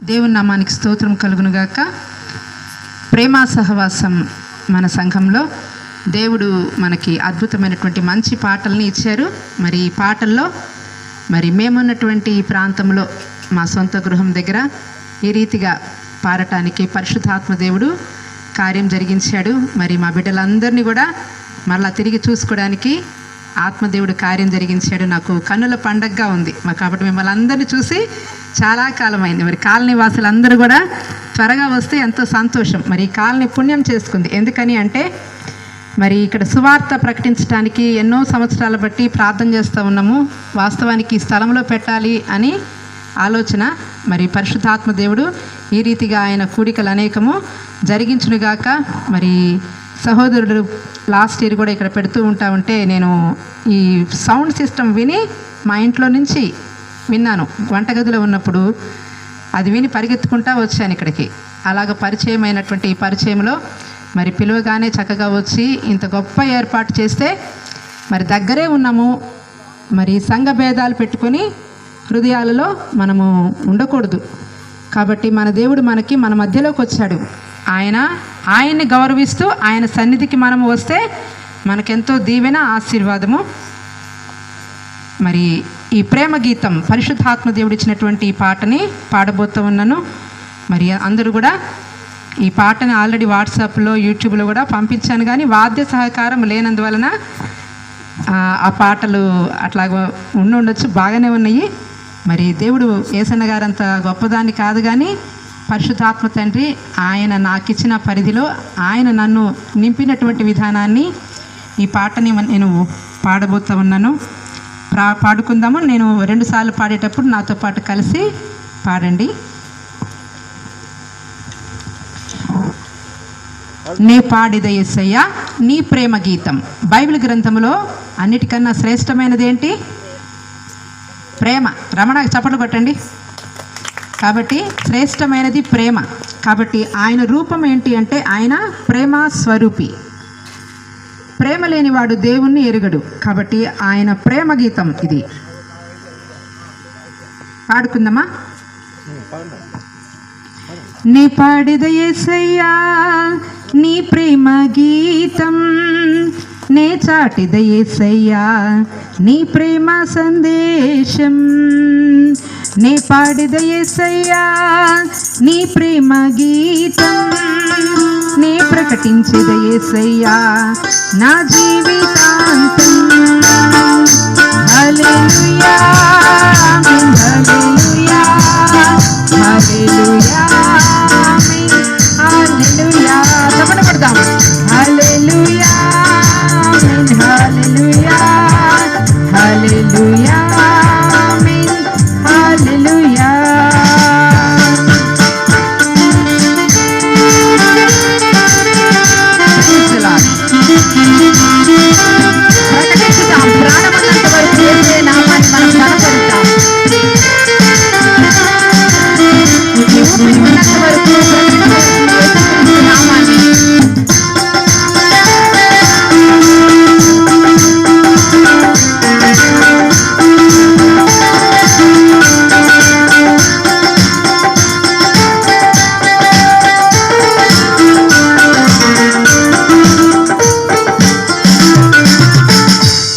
దేవుని నామానికి స్తోత్రం కలుగునుగాక. ప్రేమ సహవాసం మన సంఘంలో దేవుడు మనకి అద్భుతమైనటువంటి మంచి పాటల్ని ఇచ్చారు. మరి ఈ పాటల్లో మరి మేమున్నటువంటి ఈ ప్రాంతంలో మా సొంత గృహం దగ్గర ఈ రీతిగా పాడటానికి పరిశుద్ధాత్మ దేవుడు కార్యం జరిగించాడు. మరి మా బిడ్డలందరినీ కూడా మరలా తిరిగి చూసుకోవడానికి ఆత్మదేవుడు కార్యం జరిగించాడు. నాకు కన్నుల పండగగా ఉంది కాబట్టి మిమ్మల్ని అందరినీ చూసి చాలా కాలం అయింది. మరి కాలనీ వాసులందరూ కూడా త్వరగా వస్తే ఎంతో సంతోషం. మరి ఈ కాలనీ పుణ్యం చేసుకుంది. ఎందుకని అంటే మరి ఇక్కడ సువార్త ప్రకటించడానికి ఎన్నో సంవత్సరాలు బట్టి ప్రార్థన చేస్తూ ఉన్నాము. వాస్తవానికి ఈ స్థలంలో పెట్టాలి అని ఆలోచన. మరి పరిశుద్ధాత్మ దేవుడు ఈ రీతిగా ఆయన కూడికలు అనేకము జరిగించునుగాక. మరి సహోదరుడు లాస్ట్ ఇయర్ కూడా ఇక్కడ పెడుతూ ఉంటే నేను ఈ సౌండ్ సిస్టమ్ విని మా ఇంట్లో నుంచి విన్నాను. వంటగదిలో ఉన్నప్పుడు అది విని పరిగెత్తుకుంటా వచ్చాను ఇక్కడికి. అలాగ పరిచయం అయినటువంటి ఈ పరిచయంలో మరి పిలువగానే చక్కగా వచ్చి ఇంత గొప్ప ఏర్పాటు చేస్తే మరి దగ్గరే ఉన్నాము. మరి సంఘ భేదాలు పెట్టుకొని హృదయాలలో మనము ఉండకూడదు. కాబట్టి మన దేవుడు మన మధ్యలోకి వచ్చాడు. ఆయన్ని గౌరవిస్తూ ఆయన సన్నిధికి మనము వస్తే మనకెంతో దీవెన, ఆశీర్వాదము. మరి ఈ ప్రేమ గీతం పరిశుద్ధాత్మ దేవుడు ఇచ్చినటువంటి ఈ పాటని పాడబోతూ ఉన్నాను. మరి అందరూ కూడా ఈ పాటని ఆల్రెడీ వాట్సాప్లో, యూట్యూబ్లో కూడా పంపించాను. కానీ వాద్య సహకారం లేనందువలన ఆ పాటలు అట్లాగా ఉండొచ్చు, బాగానే ఉన్నాయి. మరి దేవుడు యేసన్న గారు అంత గొప్పదాన్ని కాదు, కానీ పరిశుద్ధాత్మ తండ్రి ఆయన నాకు ఇచ్చిన పరిధిలో ఆయన నన్ను నింపినటువంటి విధానాన్ని ఈ పాటని నేను పాడబోతూ ఉన్నాను. పాడుకుందాము. నేను 2 సార్లు పాడేటప్పుడు నాతో పాటు కలిసి పాడండి. నే పాడిద యేసయ్య నీ ప్రేమ గీతం. బైబిల్ గ్రంథంలో అన్నిటికన్నా శ్రేష్టమైనది ఏంటి? ప్రేమ. రమణకి చప్పట్లు కొట్టండి. కాబట్టి శ్రేష్టమైనది ప్రేమ. కాబట్టి ఆయన రూపం ఏంటి అంటే ఆయన ప్రేమ స్వరూపి. ప్రేమ లేనివాడు దేవుణ్ణి ఎరుగడు. కాబట్టి ఆయన ప్రేమ గీతం ఇది. పాడుకుందామా? నీ పాడిద యేసయ్యా నీ ప్రేమ గీతం, నే చాటిద యేసయ్యా నీ ప్రేమ సందేశం. నే పాడిద యేసయ్యా నీ ప్రేమ గీతం, నే ప్రకటించిద యేసయ్యా నా జీవితాంతం. హల్లెలూయా ఆమేన్, హల్లెలూయా హల్లెలూయా ఆమేన్, హల్లెలూయా. చప్పట్లు కొడదాం. హల్లెలూయా ఆమేన్, హల్లెలూయా హల్లెలూయా ఆమేన్, హల్లెలూయా. ప్రకటించుదాం. ప్రాణమున్నంత వరకు యేసే నామాన్ని మనం కనపరుద్దాం. ఊపిరి ఉన్నంత వరకు నామాన్ని.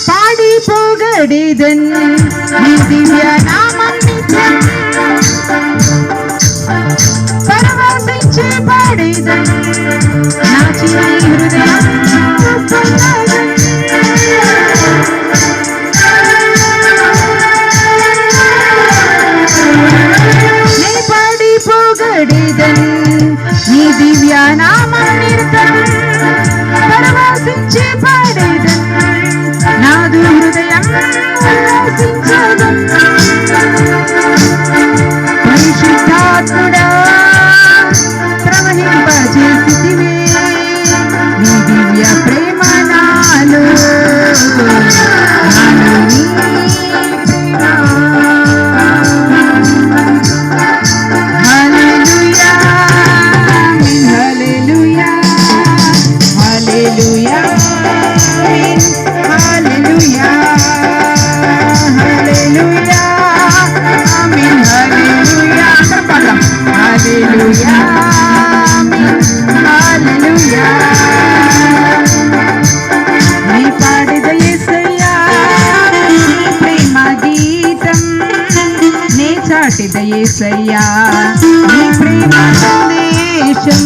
పాడి పొగడిదన్ నీ దివ్య నామం నిత్యం, పరవశించి పాడిదన్ నా చిన్ని హృదయం. నీ పాడి పొగడిదన్ నీ దివ్య నామం నిత్యం, పరవశించి పాడిదన్ నాదు హృదయం ఉల్లాసించదన్. పరిశుద్ధాత్ముడా ప్రవహింపజేసితివే నీ దివ్య ప్రేమ నాలో, నాలో నీ ప్రేమ. హల్లెలూయా ఆమేన్, హల్లెలూయా హల్లెలూయా ఆమేన్, హల్లెలూయా హల్లెలూయా ఆమేన్, హల్లెలూయా. అందరం పాడదాం. యేసయ్యా నీ ప్రేమ సందేశం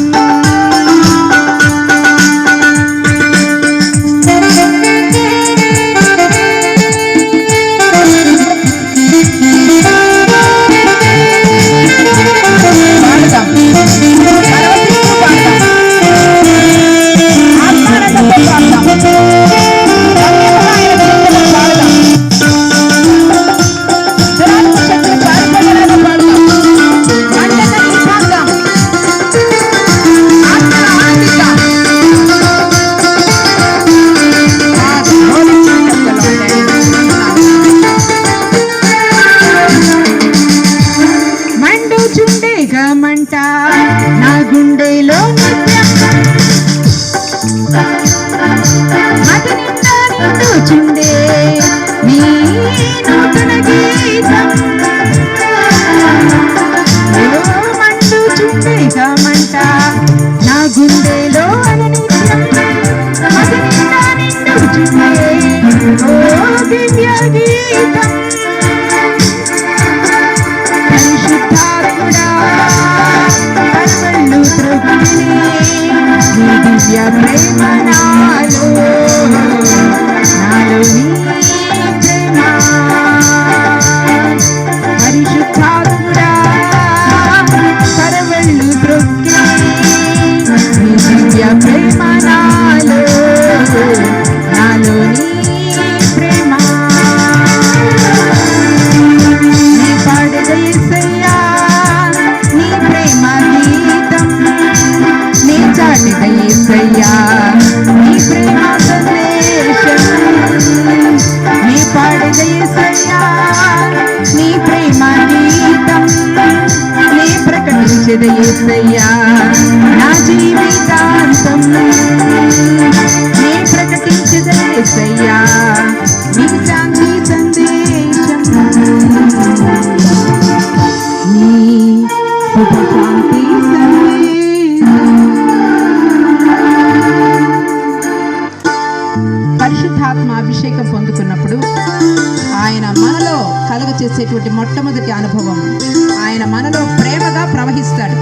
మంట నా గుండెలో మది నిండా నిండుచుండే నీ నూతన గీతం మండుచుండేగా మంట నా గుండెలో అనునిత్యం మది నిండా నిండుచుండే ఓ దివ్య గీతం దివ్య ప్రేమ నాలో నీ ప్రేమ పరిశుద్ధాత్ముడా పరవళ్ళు త్రొక్కి దివ్య ప్రేమ నాలో నీ ప్రేమ నీ పాడద యేసయ్యా నీ ప్రేమ గీతం నీ చాటిద యేసయ్యా నీ ప్రేమ సందేశం నీ పాడద యేసయ్యా నీ ప్రేమ గీతం నీ ప్రకటించద యేసయ్యా నా జీవితాంతం నీ ప్రకటించద యేసయ్యా నీ శాంతి సందేశం నీ శుభ శాంతి పరిశుద్ధాత్మ అభిషేకం పొందుకున్నప్పుడు ఆయన మనలో కలుగ చేసేటువంటి మొట్టమొదటి అనుభవం ఆయన మనలో ప్రేమగా ప్రవహిస్తాడు.